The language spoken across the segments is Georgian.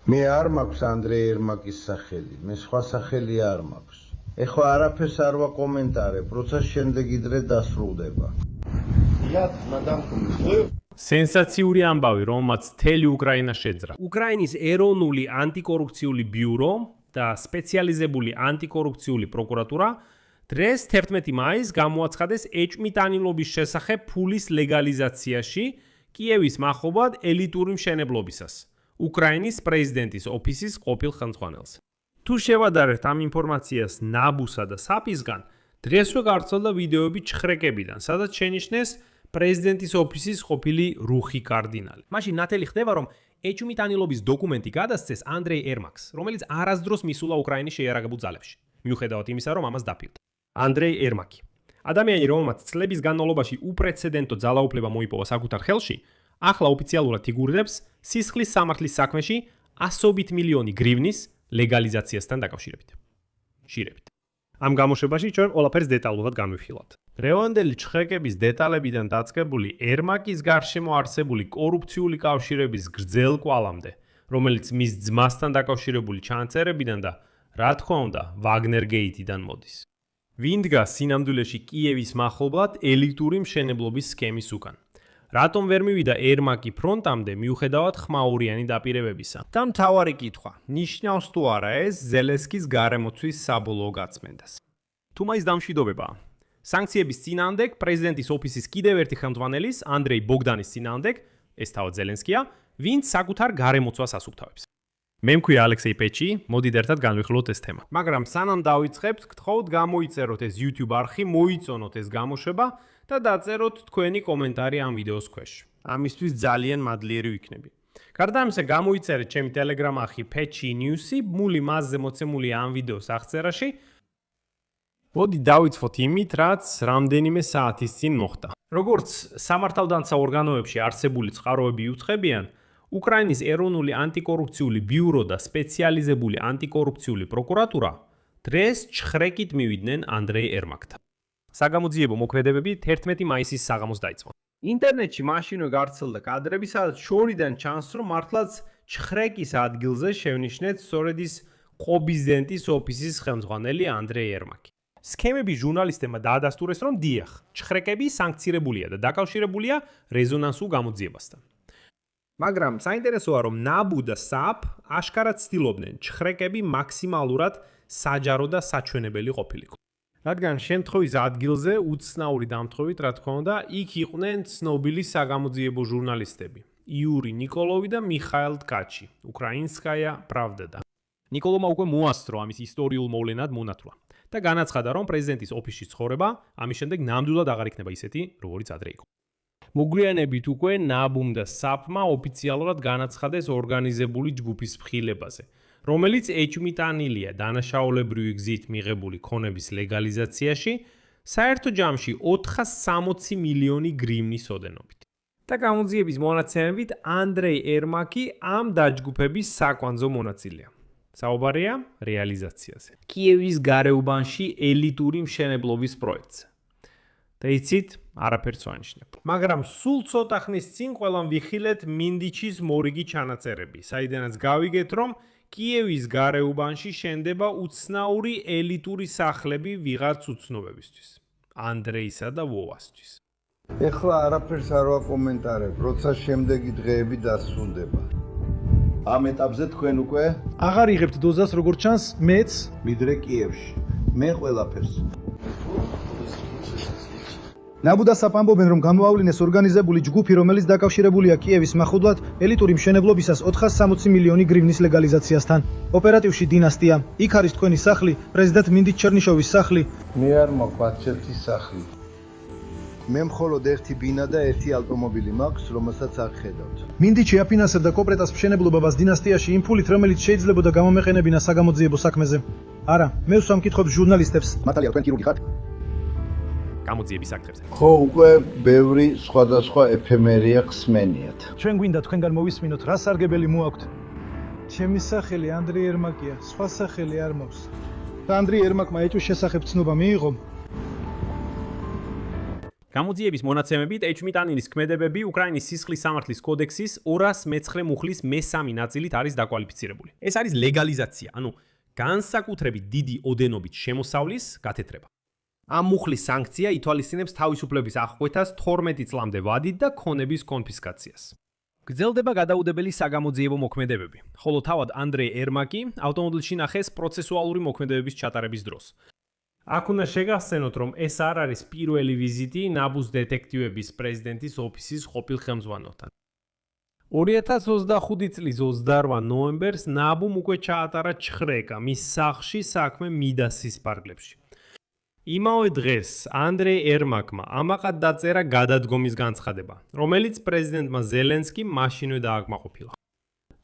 მე არ მაქვს ანდრეი ერმაკის სახელი, მე სხვა სახელი არ მაქვს. ეხლა არაფერს არ ვაკომენტარებ, როცა შემდეგი დღე დასრულდება. სენსაციური ამბავი, რომელმაც მთელი უკრაინა შეძრა. უკრაინის ეროვნული ანტიკორუფციული ბიურო და სპეციალიზებული ანტიკორუფციული პროკურატურა დღეს 11 მაისს გამოაცხადეს ეჭვმიტანილობის შესახებ ფულის ლეგალიზაციაში კიევის მახლობლად ელიტური მშენებლობისას. უკრაინის პრეზიდენტის ოფისის ყოფილ ხელმძღვანელს. თუ შევადარებთ ამ ინფორმაციას ნაბუსა და საპისგან, დღესვე გავრცელდა ვიდეოები ჩხრეკებიდან, სადაც შენიშნეს პრეზიდენტის ოფისის ყოფილი რუხი კარდინალი. მაშინ ნათელი ხდება, რომ ეჭვმიტანილობის დოკუმენტი გადასცეს ანდრეი ერმაკს, რომელიც არასდროს მისულა უკრაინის შეიარაღებულ ძალებში, მიუხედავად იმისა, რომ ამას დაფილდა. ანდრეი ერმაკი, ადამიანი, რომელმაც წლების განმავლობაში უპრეცედენტო ძალაუფლება მოიპოვა საკუთარ ხელში, ახლა ოფიციალურად ფიგურირებს სისხლის სამართლის საქმეში 100 მილიონი გრივნის ლეგალიზაციასთან დაკავშირებით. შირებით. ამ გამოშვებაში ჩვენ ყველაფერს დეტალურად განვიხილავთ. დღევანდელი ჩხრეკების დეტალებიდან დაწყებული ერმაკის გარშემო არსებული კორუფციული კავშირების გრძელ კვალამდე, რომელიც მის ძმასთან დაკავშირებული ჩანწერებიდან და რა თქმა უნდა, ვაგნერგეიტიდან მოდის. ვინ დგას სინამდვილეში კიევის მახლობლად ელიტური მშენებლობის სქემის უკან? რატომ ვერ მივიდა ერმაკი ფრონტამდე მიუხედავად ხმაურიანი დაპირებებისა? და მთავარი კითხვა, ნიშნავს თუ არა ეს ზელენსკის გარემოცვის საბოლოო გაწმენდას? თუ მაინც დამშვიდობებაა. სანქციების წინააღმდეგ პრეზიდენტის ოფისის კიდევ ერთი ხელმძღვანელის, ანდრეი ბოგდანის წინააღმდეგ, ეს თავად ზელენსკია, ვინც საკუთარ გარემოცვას ასუფთავებს. მე მქვია ალექსეი პეჩი, მოდით ერთად განვიხილოთ ეს თემა. მაგრამ სანამ დავიწყებთ, გთხოვთ გამოიწეროთ ეს YouTube არხი, მოიწონოთ ეს გამოშვება და დაწეროთ თქვენი კომენტარი ამ ვიდეოს ქვეშ. ამისთვის ძალიან მადლიერი ვიქნები. გარდა ამისა, გამოიწერეთ ჩემი Telegram არხი Pechi News-ი, მული მასზე მოცემული ამ ვიდეოს აღწერაში. მოდი დავიწყოთ იმით, რაც რამდენიმე საათის წინ მოხდა. როგორც სამართალდამცა ორგანოებში არსებული წყაროები იუწყებიან, უკრაინის ეროვნული ანტიკორუფციული ბიურო და სპეციალიზებული ანტიკორუფციული პროკურატურა დღეს ჩხრეკით მივიდნენ ანდრეი ერმაკთან. საგამოძიებო მოქმედებები 11 მაისის საღამოს დაიწყო. ინტერნეტში მაშინვე გავრცელდა კადრები, სადაც შორიდან ჩანს, რომ მართლაც ჩხრეკის ადგილზე შევნიშნეთ სწორედ ის პრეზიდენტის ოფისის ხელმძღვანელი ანდრეი ერმაკი. სქემები ჟურნალისტებმა დაადასტურეს, რომ დიახ, ჩხრეკები სანქცირებულია და დაკავშირებულია რეზონანსულ გამოძიებასთან. მაგრამ საინტერესოა, რომ ნაბუ და საპ აშკარად ცდილობდნენ ჩხრეკები მაქსიმალურად საჯარო და საჩვენებელი ყოფილიყო. რადგან შემთხვევის ადგილზე უცნაური დამთხოვით, რა თქმა უნდა, იქ იყვნენ ცნობილი საგამოძიებო ჟურნალისტები, იური ნიკოლოვი და მიხაილ ткаჩი, უკრაინსკაია პრავდა. ნიკოლოვმა უკვე მოასწრო ამის ისტორიულ მოვლენად მონათლა და განაცხადა, რომ პრეზიდენტის ოფისში ცხოვრება ამის შემდეგ ნამდვილად აღარ იქნება ისეთი, როგორიც ადრე იყო. მოგვიანებით უკვე ნაბუმ და საპმა ოფიციალურად განაცხადეს ორგანიზებული ჯგუფის მხილებაზე, რომელიც ეჭვმიტანილია დანაშაულებრივი გზით მიღებული ქონების ლეგალიზაციაში საერთო ჯამში 460 მილიონი გრივნის ოდენობით. და გამოძიების მონაცემებით ანდრეი ერმაკი ამ დაჯგუფების საკვანძო მონაწილეა. საუბარია რეალიზაციაზე. კიევის გარეუბანში ელიტური მშენებლობის პროექტზე. და იცით, არაფერს ვანიშნებ. მაგრამ სულ ცოტა ხნის წინ ყველამ ვიხილეთ მინდიჩის მორიგი ჩანაწერები, საიდანაც გავიგეთ, რომ კიევის გარეუბანში შენდება უცნაური ელიტური სახლები ვიღაც უცნობებისთვის, ანდრეისა და ვოვასთვის. ეხლა არაფერს არ ვაკომენტარებ, როცა შემდეგი დღეები დასრულდება. ამ ეტაპზე თქვენ უკვე აღარ იღებთ დოზას, როგორც ჩანს, მეც მიდრე კიევში. მე ყველაფერს. ნაბუ და საპ ამბობენ, რომ გამოავლინეს ორგანიზებული ჯგუფი, რომელიც დაკავშირებულია კიევის მახლობლად ელიტური მშენებლობისას 460 მილიონი გრივნის ლეგალიზაციასთან. ოპერატივში დინასტია. იქ არის თქვენი სახლი, პრეზიდენტ მინდიჩ ჩერნიშოვის სახლი. მე არ მაქვს ერთი სახლი. მე მხოლოდ ერთი ბინა და ერთი ავტომობილი მაქვს, რომელსაც არ ხედავთ. მინდიჩი აფინანსებდა კოპრეტას მშენებლობებას დინასტიაში იმ ფულით, რომელიც შეიძლებოდა გამომეყენებინა საგამოძიებო საქმეზე. არა, მე ვსვამ კითხავს ჟურნალისტებს. მართალია თქვენ ქირურგი ხართ? გამოძიების აქტებზე. ხო, უკვე ბევრი სხვადასხვა ეფემერია ხსმენიათ. ჩვენ გვინდა თქვენგან მოვისმინოთ, რა სარგებელი მოაქვთ. ჩემი სახელი ანდრეი ერმაკია, სხვა სახელი არ მაქვს. და ანდრეი ერმაკმა ეჭვის შესახებ ცნობა მიიღო. გამოძიების მონაცემებით ეჭვმიტანილის ქმედებები უკრაინის სისხლის სამართლის კოდექსის 209 მუხლის მე-3 ნაწილით არის დაკვალიფიცირებული. ეს არის ლეგალიზაცია, ანუ განსაკუთრებით დიდი ოდენობით შემოსავლის გათეთრება. ამ მუხლის სანქცია ითვალისწინებს თავისუფლების აღკვეთას 12 წლამდე ვადით და ქონების კონფისკაციას. გრძელდება გადაუდებელი საგამოძიებო მოქმედებები, ხოლო თავად ანდრეი ერმაკი ავტომობილში ნახეს პროცესუალური მოქმედებების ჩატარების დროს. აქ უნდა შეგახსენოთ, რომ ეს არ არის პირველი ვიზიტი ნაბუს დეტექტივების პრეზიდენტის ოფისის ყოფილ ხელმძღვანელთან. 2025 წლის 28 ნოემბერს ნაბუმ უკვე ჩაატარა ჩხრეკა მის სახლში საქმე მიდასის პარკლებში. იმავე დღეს ანდრეი ერმაკმა ამაყად დაწერა გადადგომის განცხადება, რომელიც პრეზიდენტმა ზელენსკიმ მაშინვე დააკმაყოფილა.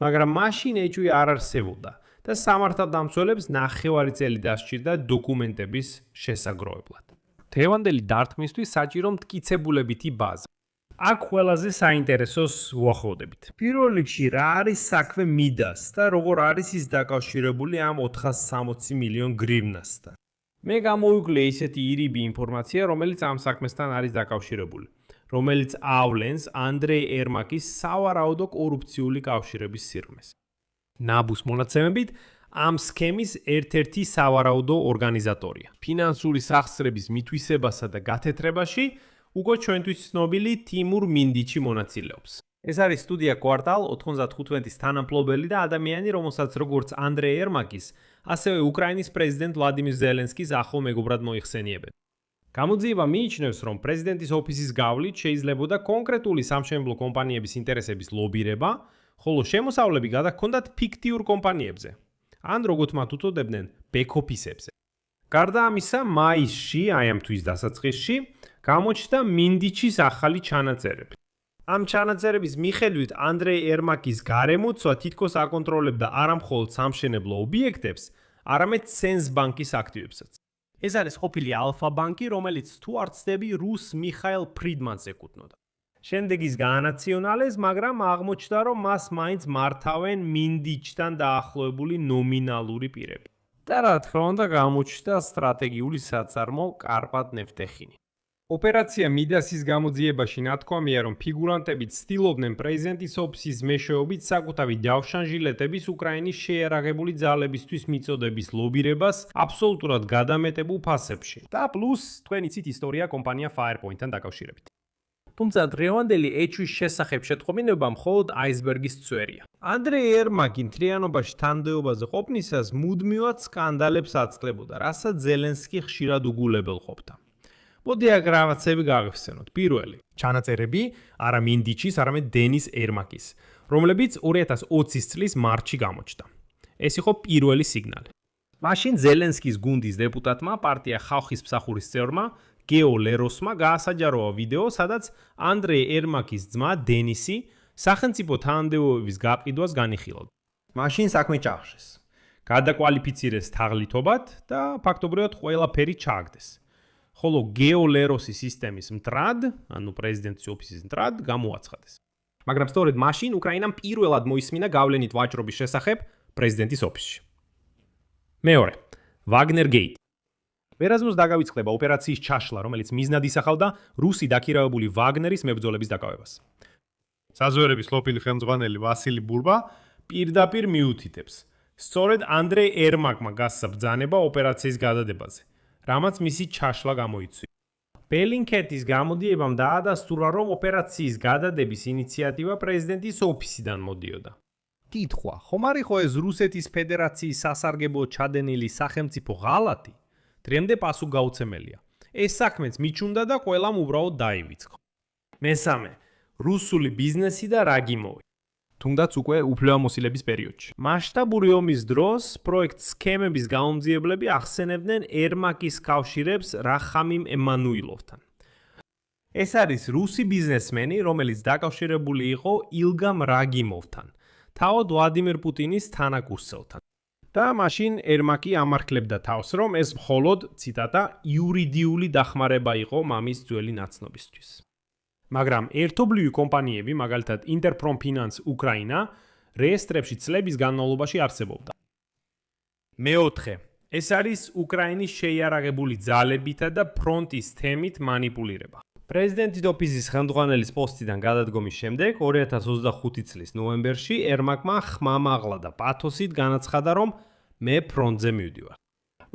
მაგრამ მაშინ ეჭვი არ არსებობდა და სამართალდამცველებს ნახევარი წელი დასჭირდა დოკუმენტების შესაგროვებლად. დღევანდელი დარტყმისთვის საჭირო მტკიცებულებითი ბაზა. აქ ყველაზე საინტერესოს უახლოვდებით. პირველ რიგში რა არის საქმე მიდას და როგორ არის ის დაკავშირებული ამ 460 მილიონ გრივნასთან. მე გამოვიკლე ისეთი ირიბი ინფორმაცია, რომელიც ამ საქმესთან არის დაკავშირებული, რომელიც ავლენს ანდრეი ერმაკის სავარაუდო კორუფციული კავშირების სიღრმეს. ნაბუს მონაცემებით, ამ სქემის ერთ-ერთი სავარაუდო ორგანიზატორია. ფინანსური სახსრების მითვისებასა და გათეთრებაში უკვე ჩვენთვის ცნობილი ტიმურ მინდიჩი მონაწილეობს. ეს არის სტუდია კვარტალ 95-ის თანამფლობელი და ადამიანი, რომელსაც როგორც ანდრეი ერმაკის, ასევე უკრაინის პრეზიდენტ ვლადიმირ ზელენსკის ახლო მეგობრად მოიხსენიებენ. გამოძიება მიიჩნევს, რომ პრეზიდენტის ოფისის გავლით შეიძლებოდა კონკრეტული სამშენებლო კომპანიების ინტერესების ლობირება, ხოლო შემოსავლები გადაჰქონდათ ფიქტიურ კომპანიებზე, ან როგორც მათ უწოდებდნენ, ბექ-ოფისებზე. გარდა ამისა, მაისში, აი ამ თვის დასაწყისში, გამოჩნდა მინდიჩის ახალი ჩანაწერები. ამ ჩანაწერების მიხედვით ანდრეი ერმაკის გარემოცვა თითქოს აკონტროლებდა არა მხოლოდ სამშენებლო ობიექტებს, არამედ სენსბანკის აქტივებსაც. ეს არის ყოფილი ალფა ბანკი, რომელიც თუ არ ვცდები რუს მიხაილ ფრიდმანს ეკუთვნოდა. შემდეგ ის გაანაციონალეს, მაგრამ აღმოჩნდა, რომ მას მაინც მართავენ მინდიჩთან დაახლოებული ნომინალური პირები. და რა თქმა უნდა, გამოჩნდა სტრატეგიული საწარმო კარპატ ნეფტეხინი. ოპერაცია მიდასის გამოძიებაში ნათქვამია, რომ ფიგურანტები ცდილობდნენ პრეზიდენტის ოფისის მეშვეობით საკუთარი ჯავშანჟილეტების უკრაინის შეიარაღებული ძალებისთვის მიწოდების ლობირებას აბსოლუტურად გადამეტებულ ფასებში. და პლუს თქვენ იცით ისტორია კომპანია Firepoint-თან დაკავშირებით. თუმცა დღევანდელი ეჭვის შესახებ შეტყობინება მხოლოდ აისბერგის წვერია. ანდრეი ერმაკი მთლიანობაში თანამდებობაზე ყოფნისას მუდმივად სკანდალებს აწყდებოდა, რასაც ზელენსკი ხშირად უგულებელ ყოფდა. მოდი აქ რაღაცები გავიხსენოთ. პირველი, ჩანაწერები არა მინდიჩის, არამედ დენის ერმაკის, რომლებიც 2020 წლის მარტში გამოჩნდა. ეს იყო პირველი სიგნალი. მაშინ ზელენსკის გუნდის დეპუტატმა, პარტია ხალხის მსახურის წევრმა, გეო ლეროსმა გაასაჯაროა ვიდეო, სადაც ანდრეი ერმაკის ძმა დენისი სახელმწიფო თანამდებობების გაყიდვას განიხილავდა. მაშინ საქმე ჩაახშეს. გადაკვალიფიცირეს თაღლითობად და ფაქტობრივად ყველაფერი ჩააგდეს. ხოლო გეო ლეროსის სისტემის მტრად, ანუ პრეზიდენტის ოფისის მტრად გამოაცხადეს. მაგრამ სწორედ მაშინ უკრაინამ პირველად მოისმინა გავლენით ვაჭრობის შესახებ პრეზიდენტის ოფისში. მეორე, ვაგნერ გეიტი. ვერასდროს დაგავიწყდება ოპერაციის ჩაშლა, რომელიც მიზნად ისახავდა რუსი დაქირავებული ვაგნერის მებრძოლების დაკავებას. საზღვარების ყოფილი ხელმძღვანელი ვასილი ბურბა პირდაპირ მიუთითებს. სწორედ ანდრეი ერმაკმა გასცა ბრძანება ოპერაციის გადადებაზე, რამაც მისი ჩაშლა გამოიწვია. ბელინკეტის გამოდიებამ დაადასტურა, რომ ოპერაციის გადადების ინიციატივა პრეზიდენტის ოფისიდან მოდიოდა. კითხვა, ხომ არ იყო ეს რუსეთის ფედერაციის სასარგებლოდ ჩადენილი სახელმწიფო ღალატი? დღემდე პასუხგაუცემელია. ეს საქმეც მიჩნდა და ყველამ უბრალოდ დაივიწყო. მესამე, რუსული ბიზნესი და რაგიმოვი. თუნდაც უკვე უფლებამოსილების პერიოდში. მასშტაბური ომის დროს პროექტ სქემების გამომძიებლები ახსენებდნენ ერმაკის კავშირებს რახამიმ ემანუილოვთან. ეს არის რუსი ბიზნესმენი, რომელიც დაკავშირებული იყო ილგამ რაგიმოვთან, თავად ვლადიმერ პუტინის თანაკურსელთან. და მაშინ ერმაკი ამარხლებდა თავს, რომ ეს მხოლოდ, ციტატა, იურიდიული დახმარება იყო მამის ძველი ნაცნობისთვის. მაგრამ ერთობლივი კომპანიები, მაგალითად Interprom Finance Ukraina, რეესტრებში წლების განმავლობაში არსებობდა. მეოთხე, ეს არის უკრაინის შეიარაღებული ძალებითა და ფრონტის თემით მანიპულირება. პრეზიდენტის ოფისის ხელმძღვანელის პოსტიდან გადადგომის შემდეგ 2025 წლის ნოემბერში ერმაკმა ხმამაღლა და პათოსით განაცხადა, რომ მე ფრონტზე მივდივარ.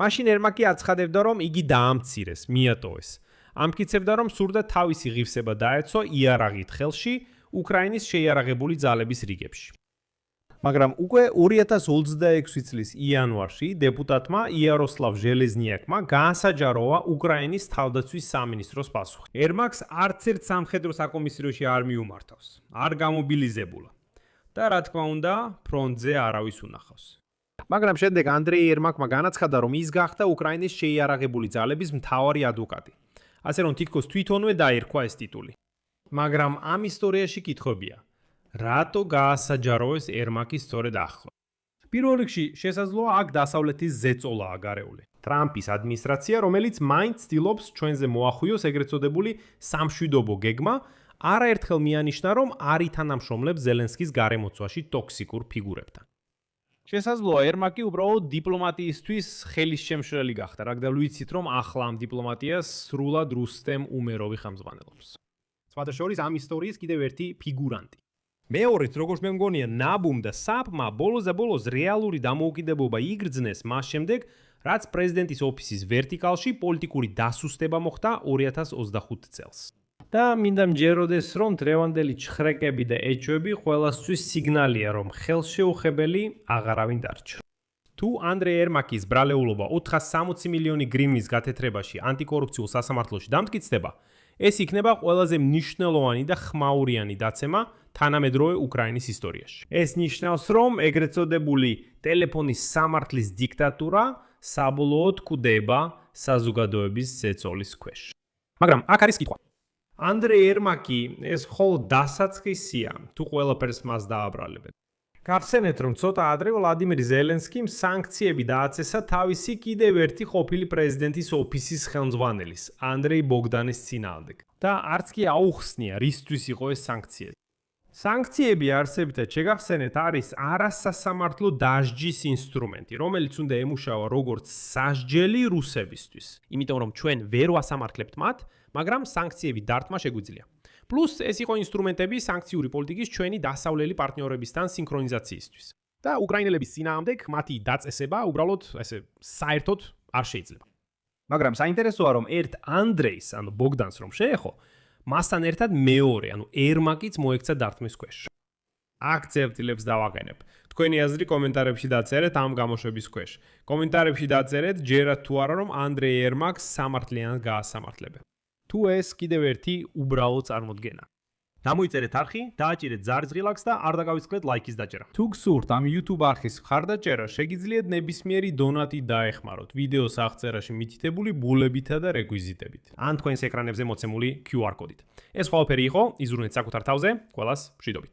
მაშინ ერმაკი აცხადებდა, რომ იგი დაამცირეს, მიატოვეს. ამტკიცებდა, რომ სურდა თავისი ღირსება დაეცვა იარაღით ხელში უკრაინის შეიარაღებული ძალების რიგებში. მაგრამ უკვე 2026 წლის იანვარში დეპუტატმა იაროსლავ ჟელეზნიაკმა გაასაჯაროვა უკრაინის თავდაცვის სამინისტროს პასუხი. ერმაკს არც ერთ სამხედრო საკომისროში არ მიუმართავს, არ გამობილიზებულა და რა თქმა უნდა, ფრონტზე არავის უნახავს. მაგრამ შემდეგ ანდრეი ერმაკმა განაცხადა, რომ ის გახდა უკრაინის შეიარაღებული ძალების მთავარი ადვოკატი. ასე რომ თითქოს თვითონვე დაირქვა ეს ტიტული. მაგრამ ამ ისტორიაში კითხვებია. რატო გაასაჯაროეს ერმაკი სწორედ ახლა? პირველ რიგში შესაძლოა აქ დასავლეთის ზეწოლაა გარეული. ტრამპის ადმინისტრაცია, რომელიც მაინც ცდილობს ჩვენზე მოახვიოს ეგრეთ წოდებული სამშვიდობო გეგმა, არაერთხელ მიანიშნა, რომ არ ითანამშრომლებს ზელენსკის გარემოცვაში ტოქსიკურ ფიგურებთან. შესაძლოა ერმაკი უბრალოდ დიპლომატიისთვის ხელის შემშლელი გახდა, რადგან ვიცით, რომ ახლა ამ დიპლომატიას სრულად რუსტემ უმეროვი ხელმძღვანელობს. სხვათა შორის ამ ისტორიის კიდევ ერთი ფიგურანტი. მეორეც, როგორც მე მგონია, ნაბუმ და საპმა ბოლოს რეალური დამოუკიდებლობა იგრძნეს მას შემდეგ, რაც პრეზიდენტის ოფისის ვერტიკალში პოლიტიკური დასუსტება მოხდა 2025 წელს. და მინდა მჯეროდეს, რომ დღევანდელი ჩხრეკები და ეჭვები ყველასთვის სიგნალია, რომ ხელშეუხებელი აღარავინ დარჩა. თუ ანდრეი ერმაკის ბრალეულობა 460 მილიონი გრიმის გათეთრებაში ანტიკორუფციულ სასამართლოში დამტკიცდება, ეს იქნება ყველაზე მნიშვნელოვანი და ხმაურიანი დაცემა თანამედროვე უკრაინის ისტორიაში. ეს ნიშნავს, რომ ეგრეთ წოდებული ტელეფონის სამართლის დიქტატურა საბოლოოდ კვდება საზოგადოების ზეწოლის ქვეშ. მაგრამ აქ არის კითხვა. ანდრეი ერმაკი ეს მხოლოდ დასაწყისია, თუ ყველაფერს მას დააბრალებენ. გახსენეთ, რომ ცოტა ადრე ვლადიმერ ზელენსკიმ სანქციები დააწესა თავისი კიდევ ერთი ყოფილი პრეზიდენტის ოფისის ხელმძღვანელის, ანდრეი ბოგდანის წინააღმდეგ. და არც კი აუხსნია, რისთვის იყო ეს სანქციები. სანქციები არსებითად შეგახსენეთ არის არასასამართლო დასჯის ინსტრუმენტი, რომელიც უნდა ემუშავა როგორც სასჯელი რუსებისთვის, იმიტომ რომ ჩვენ ვერ ვასამართლებთ მათ, მაგრამ სანქციები დარტყმა შეგვიძლია. Plus ეს იყო ინსტრუმენტები სანქციური პოლიტიკის ჩვენი დასავლელი პარტნიორებისთან სინქრონიზაციისთვის. და უკრაინელების წინააღმდეგ მათი დაწესება უბრალოდ ესე საერთოდ არ შეიძლება. მაგრამ საინტერესოა რომ ერთ ანდრეის, ანუ ბოგდანს რომ შეეხო, მასთან ერთად მეორე, ანუ ერმაკიც მოექცა დარტყმის ქვეშ. აქ წერტილებს დავაყენებ. თქვენი აზრი კომენტარებში დაწერეთ ამ გამოშვების ქვეშ. კომენტარებში დაწერეთ ჯერათ თუ არა რომ ანდრეი ერმაკს სამართლიანად გაასამართლებენ. თუ ეს კიდევ ერთი უბრალო წარმოდგენა. დამოიწერეთ არხი, დააჭირეთ ზარზღილაკს და არ დაგავიწყდეთ ლაიქის დაჭერა. თუ გსურთ ამ YouTube არხის მხარდაჭერა, შეგიძლიათ ნებისმიერი დონატი დაეხმაროთ ვიდეოს აღწერაში მითითებული ბულებითა და რეკვიზიტებით. ან თქვენს ეკრანებზე მოცემული QR კოდით. ეს ყველაფერი იყო, იზრუნეთ საკუთარ თავზე, ყველას მშვიდობით.